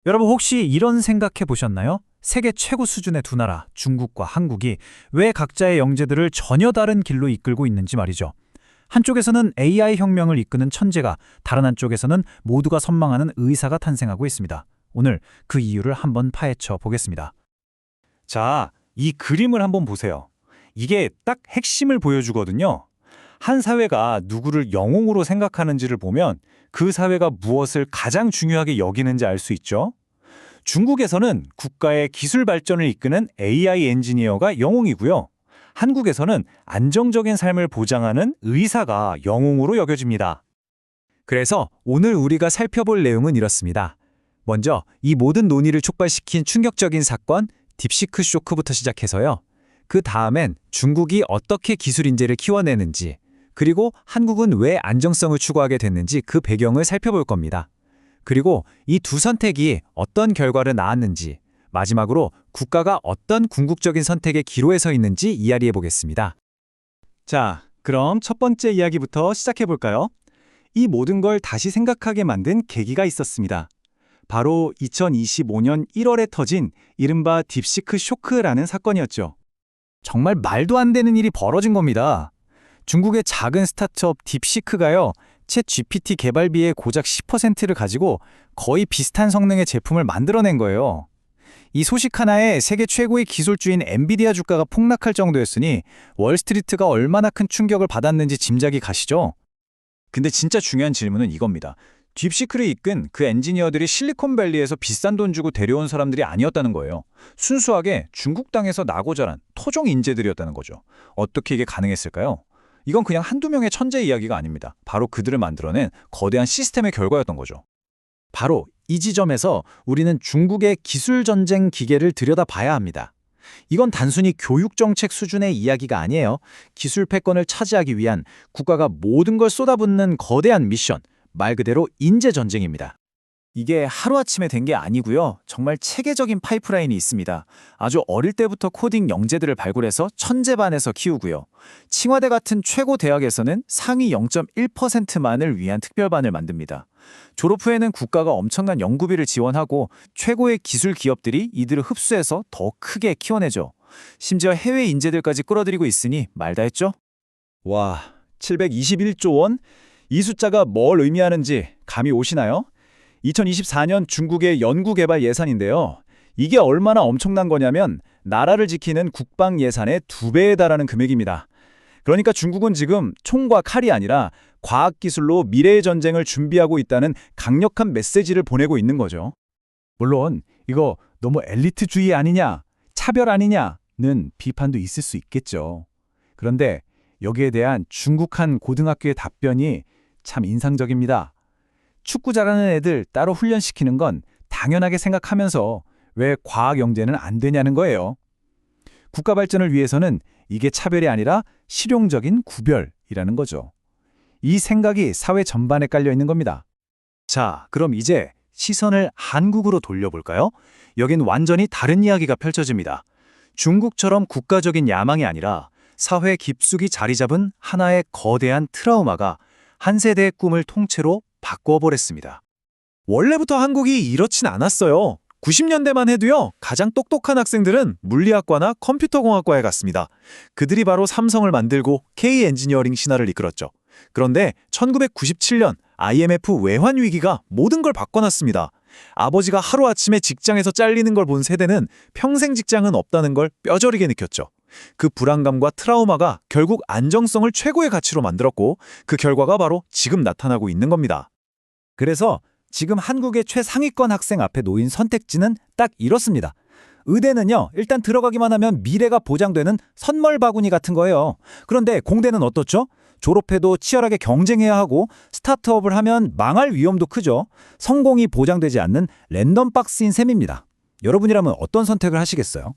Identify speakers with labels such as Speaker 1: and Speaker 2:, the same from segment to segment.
Speaker 1: 여러분 혹시 이런 생각해 보셨나요? 세계 최고 수준의 두 나라, 중국과 한국이 왜 각자의 영재들을 전혀 다른 길로 이끌고 있는지 말이죠. 한쪽에서는 AI 혁명을 이끄는 천재가, 다른 한쪽에서는 모두가 선망하는 의사가 탄생하고 있습니다. 오늘 그 이유를 한번 파헤쳐 보겠습니다.
Speaker 2: 자, 이 그림을 한번 보세요. 이게 딱 핵심을 보여주거든요. 한 사회가 누구를 영웅으로 생각하는지를 보면 그 사회가 무엇을 가장 중요하게 여기는지 알 수 있죠. 중국에서는 국가의 기술 발전을 이끄는 AI 엔지니어가 영웅이고요. 한국에서는 안정적인 삶을 보장하는 의사가 영웅으로 여겨집니다.
Speaker 3: 그래서 오늘 우리가 살펴볼 내용은 이렇습니다. 먼저 이 모든 논의를 촉발시킨 충격적인 사건, 딥시크 쇼크부터 시작해서요. 그 다음엔 중국이 어떻게 기술 인재를 키워내는지, 그리고 한국은 왜 안정성을 추구하게 됐는지 그 배경을 살펴볼 겁니다. 그리고 이 두 선택이 어떤 결과를 낳았는지, 마지막으로 국가가 어떤 궁극적인 선택의 기로에 서 있는지 이야기해 보겠습니다.
Speaker 2: 자, 그럼 첫 번째 이야기부터 시작해 볼까요? 이 모든 걸 다시 생각하게 만든 계기가 있었습니다. 바로 2025년 1월에 터진 이른바 딥시크 쇼크라는 사건이었죠.
Speaker 1: 정말 말도 안 되는 일이 벌어진 겁니다. 중국의 작은 스타트업 딥시크가요, 챗 GPT 개발비의 고작 10%를 가지고 거의 비슷한 성능의 제품을 만들어낸 거예요. 이 소식 하나에 세계 최고의 기술주인 엔비디아 주가가 폭락할 정도였으니 월스트리트가 얼마나 큰 충격을 받았는지 짐작이 가시죠?
Speaker 2: 근데 진짜 중요한 질문은 이겁니다. 딥시크를 이끈 그 엔지니어들이 실리콘밸리에서 비싼 돈 주고 데려온 사람들이 아니었다는 거예요. 순수하게 중국 땅에서 나고 자란 토종 인재들이었다는 거죠. 어떻게 이게 가능했을까요? 이건 그냥 한두 명의 천재 이야기가 아닙니다. 바로 그들을 만들어낸 거대한 시스템의 결과였던 거죠.
Speaker 1: 바로 이 지점에서 우리는 중국의 기술 전쟁 기계를 들여다봐야 합니다. 이건 단순히 교육 정책 수준의 이야기가 아니에요. 기술 패권을 차지하기 위한 국가가 모든 걸 쏟아붓는 거대한 미션, 말 그대로 인재 전쟁입니다. 이게 하루아침에 된 게 아니고요. 정말 체계적인 파이프라인이 있습니다. 아주 어릴 때부터 코딩 영재들을 발굴해서 천재반에서 키우고요. 칭화대 같은 최고 대학에서는 상위 0.1%만을 위한 특별반을 만듭니다. 졸업 후에는 국가가 엄청난 연구비를 지원하고 최고의 기술 기업들이 이들을 흡수해서 더 크게 키워내죠. 심지어 해외 인재들까지 끌어들이고 있으니 말 다 했죠?
Speaker 2: 와, 721조 원? 이 숫자가 뭘 의미하는지 감이 오시나요? 2024년 중국의 연구개발 예산인데요. 이게 얼마나 엄청난 거냐면 나라를 지키는 국방 예산의 2배에 달하는 금액입니다. 그러니까 중국은 지금 총과 칼이 아니라 과학기술로 미래의 전쟁을 준비하고 있다는 강력한 메시지를 보내고 있는 거죠. 물론 이거 너무 엘리트주의 아니냐, 차별 아니냐는 비판도 있을 수 있겠죠. 그런데 여기에 대한 중국 한 고등학교의 답변이 참 인상적입니다. 축구 잘하는 애들 따로 훈련시키는 건 당연하게 생각하면서 왜 과학 영재는 안 되냐는 거예요. 국가 발전을 위해서는 이게 차별이 아니라 실용적인 구별이라는 거죠. 이 생각이 사회 전반에 깔려 있는 겁니다. 자, 그럼 이제 시선을 한국으로 돌려볼까요? 여긴 완전히 다른 이야기가 펼쳐집니다. 중국처럼 국가적인 야망이 아니라 사회 깊숙이 자리 잡은 하나의 거대한 트라우마가 한 세대의 꿈을 통째로 바꿔버렸습니다. 원래부터 한국이 이렇진 않았어요. 90년대만 해도요, 가장 똑똑한 학생들은 물리학과나 컴퓨터공학과에 갔습니다. 그들이 바로 삼성을 만들고 K 엔지니어링 신화를 이끌었죠. 그런데 1997년 IMF 외환 위기가 모든 걸 바꿔놨습니다. 아버지가 하루아침에 직장에서 잘리는 걸 본 세대는 평생 직장은 없다는 걸 뼈저리게 느꼈죠. 그 불안감과 트라우마가 결국 안정성을 최고의 가치로 만들었고 그 결과가 바로 지금 나타나고 있는 겁니다. 그래서 지금 한국의 최상위권 학생 앞에 놓인 선택지는 딱 이렇습니다. 의대는요, 일단 들어가기만 하면 미래가 보장되는 선물 바구니 같은 거예요. 그런데 공대는 어떻죠? 졸업해도 치열하게 경쟁해야 하고 스타트업을 하면 망할 위험도 크죠. 성공이 보장되지 않는 랜덤 박스인 셈입니다. 여러분이라면 어떤 선택을 하시겠어요?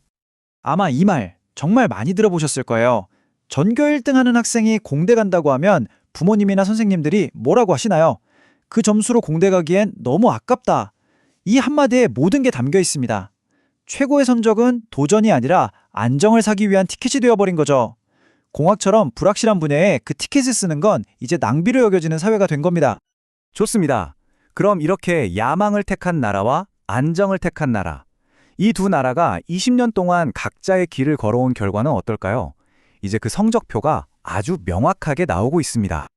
Speaker 4: 아마 이 말 정말 많이 들어보셨을 거예요. 전교 1등 하는 학생이 공대 간다고 하면 부모님이나 선생님들이 뭐라고 하시나요? 그 점수로 공대 가기엔 너무 아깝다. 이 한마디에 모든 게 담겨 있습니다. 최고의 성적은 도전이 아니라 안정을 사기 위한 티켓이 되어버린 거죠. 공학처럼 불확실한 분야에 그 티켓을 쓰는 건 이제 낭비로 여겨지는 사회가 된 겁니다.
Speaker 2: 좋습니다. 그럼 이렇게 야망을 택한 나라와
Speaker 3: 안정을 택한 나라. 이 두 나라가 20년 동안 각자의 길을 걸어온 결과는 어떨까요? 이제 그 성적표가 아주 명확하게 나오고 있습니다.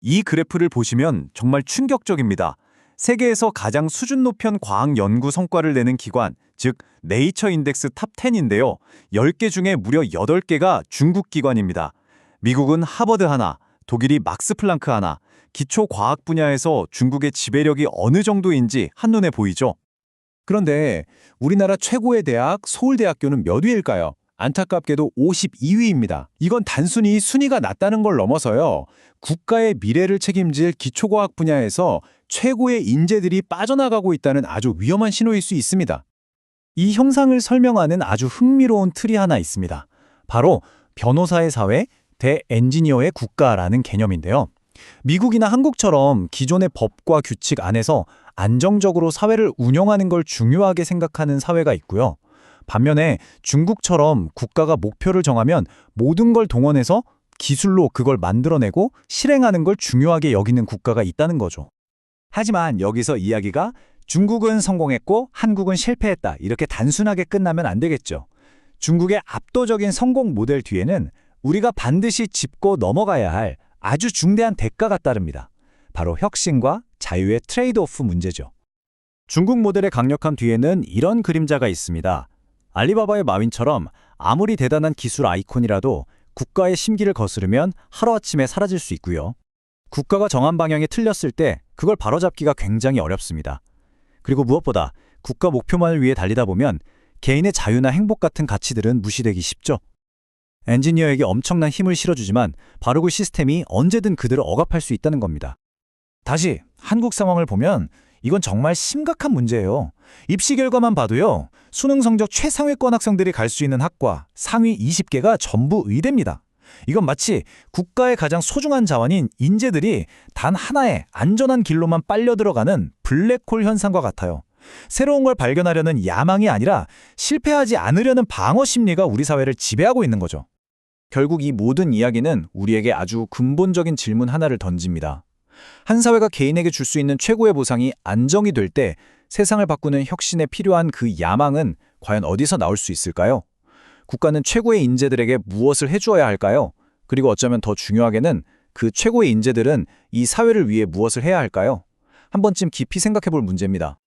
Speaker 3: 이 그래프를 보시면 정말 충격적입니다. 세계에서 가장 수준 높은 과학 연구 성과를 내는 기관, 즉 네이처 인덱스 탑 10인데요. 10개 중에 무려 8개가 중국 기관입니다. 미국은 하버드 하나, 독일이 막스 플랑크 하나, 기초 과학 분야에서 중국의 지배력이 어느 정도인지 한눈에 보이죠.
Speaker 1: 그런데 우리나라 최고의 대학 서울대학교는 몇 위일까요? 안타깝게도 52위입니다. 이건 단순히 순위가 낮다는 걸 넘어서요. 국가의 미래를 책임질 기초과학 분야에서 최고의 인재들이 빠져나가고 있다는 아주 위험한 신호일 수 있습니다. 이 형상을 설명하는 아주 흥미로운 틀이 하나 있습니다. 바로 변호사의 사회, 대엔지니어의 국가라는 개념인데요. 미국이나 한국처럼 기존의 법과 규칙 안에서 안정적으로 사회를 운영하는 걸 중요하게 생각하는 사회가 있고요. 반면에 중국처럼 국가가 목표를 정하면 모든 걸 동원해서 기술로 그걸 만들어내고 실행하는 걸 중요하게 여기는 국가가 있다는 거죠.
Speaker 3: 하지만 여기서 이야기가 중국은 성공했고 한국은 실패했다 이렇게 단순하게 끝나면 안 되겠죠. 중국의 압도적인 성공 모델 뒤에는 우리가 반드시 짚고 넘어가야 할 아주 중대한 대가가 따릅니다. 바로 혁신과 자유의 트레이드오프 문제죠.
Speaker 1: 중국 모델의 강력함 뒤에는 이런 그림자가 있습니다. 알리바바의 마윈처럼 아무리 대단한 기술 아이콘이라도 국가의 심기를 거스르면 하루아침에 사라질 수 있고요. 국가가 정한 방향이 틀렸을 때 그걸 바로잡기가 굉장히 어렵습니다. 그리고 무엇보다 국가 목표만을 위해 달리다 보면 개인의 자유나 행복 같은 가치들은 무시되기 쉽죠. 엔지니어에게 엄청난 힘을 실어주지만 바로 그 시스템이 언제든 그들을 억압할 수 있다는 겁니다. 다시 한국 상황을 보면 이건 정말 심각한 문제예요. 입시 결과만 봐도요. 수능 성적 최상위권 학생들이 갈 수 있는 학과 상위 20개가 전부 의대입니다. 이건 마치 국가의 가장 소중한 자원인 인재들이 단 하나의 안전한 길로만 빨려 들어가는 블랙홀 현상과 같아요. 새로운 걸 발견하려는 야망이 아니라 실패하지 않으려는 방어 심리가 우리 사회를 지배하고 있는 거죠. 결국 이 모든 이야기는 우리에게 아주 근본적인 질문 하나를 던집니다. 한 사회가 개인에게 줄 수 있는 최고의 보상이 안정이 될 때 세상을 바꾸는 혁신에 필요한 그 야망은 과연 어디서 나올 수 있을까요? 국가는 최고의 인재들에게 무엇을 해주어야 할까요? 그리고 어쩌면 더 중요하게는 그 최고의 인재들은 이 사회를 위해 무엇을 해야 할까요? 한 번쯤 깊이 생각해 볼 문제입니다.